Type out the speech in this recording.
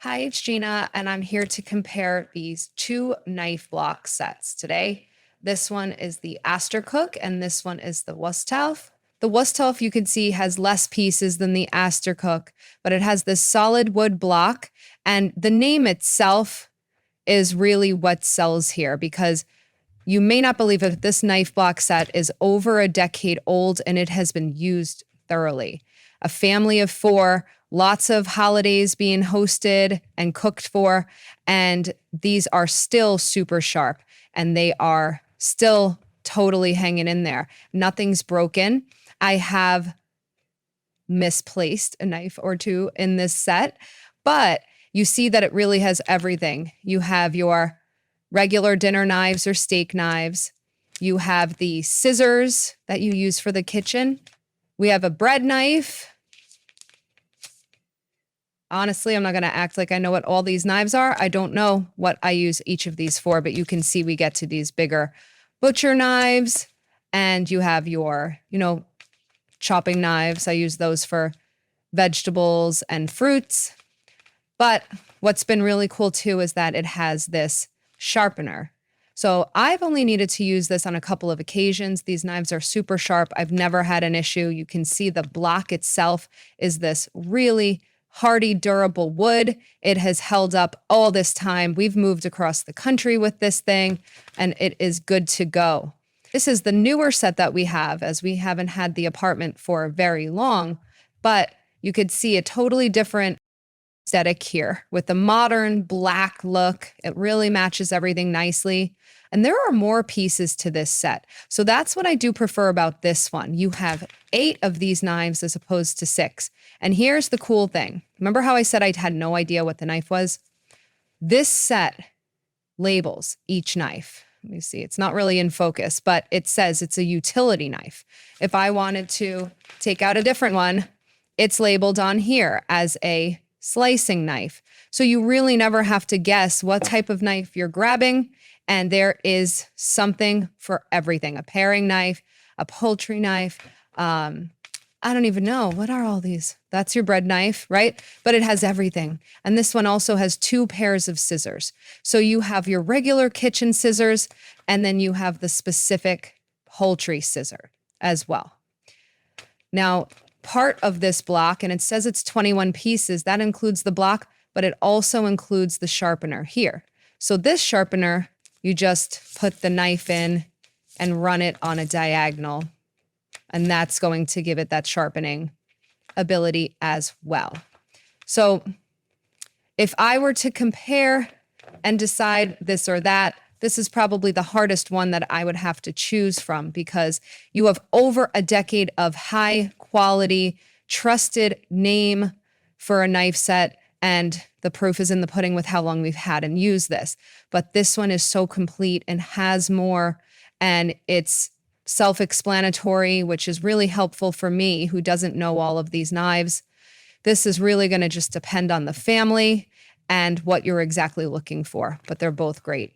Hi, it's Gina, and I'm here to compare these two knife block sets today. This one is the Astercook, and this one is the WÜSTHOF. The WÜSTHOF, you can see, has less pieces than the Astercook, but it has this solid wood block, and the name itself is really what sells here because you may not believe it, this knife block set is over a decade old and it has been used thoroughly. A family of four, lots of holidays being hosted and cooked for, and these are still super sharp and they are still totally hanging in there. Nothing's broken. I have misplaced a knife or two in this set, but you see that it really has everything. You have your regular dinner knives or steak knives. You have the scissors that you use for the kitchen. We have a bread knife. Honestly, I'm not going to act like I know what all these knives are. I don't know what I use each of these for, but you can see we get to these bigger butcher knives, and you have your, chopping knives. I use those for vegetables and fruits. But what's been really cool too is that it has this sharpener. So I've only needed to use this on a couple of occasions. These knives are super sharp. I've never had an issue. You can see the block itself is this really hardy, durable wood. It has held up all this time. We've moved across the country with this thing, and it is good to go. This is the newer set that we have, as we haven't had the apartment for very long, but you could see a totally different aesthetic here with the modern black look. It really matches everything nicely. And there are more pieces to this set. So that's what I do prefer about this one. You have 8 of these knives as opposed to 6. And here's the cool thing. Remember how I said I had no idea what the knife was? This set labels each knife. Let me see. It's not really in focus, but it says it's a utility knife. If I wanted to take out a different one, it's labeled on here as a slicing knife. So you really never have to guess what type of knife you're grabbing. And there is something for everything. A paring knife, a poultry knife. I don't even know. What are all these? That's your bread knife, right? But it has everything. And this one also has 2 pairs of scissors. So you have your regular kitchen scissors, and then you have the specific poultry scissor as well. Now, part of this block, and it says it's 21 pieces, that includes the block, but it also includes the sharpener here. So this sharpener, you just put the knife in and run it on a diagonal, and that's going to give it that sharpening ability as well. So if I were to compare and decide this or that, this is probably the hardest one that I would have to choose from because you have over a decade of high quality, trusted name for a knife set, and the proof is in the pudding with how long we've had and used this. But this one is so complete and has more, and it's self-explanatory, which is really helpful for me who doesn't know all of these knives. This is really going to just depend on the family and what you're exactly looking for, but they're both great.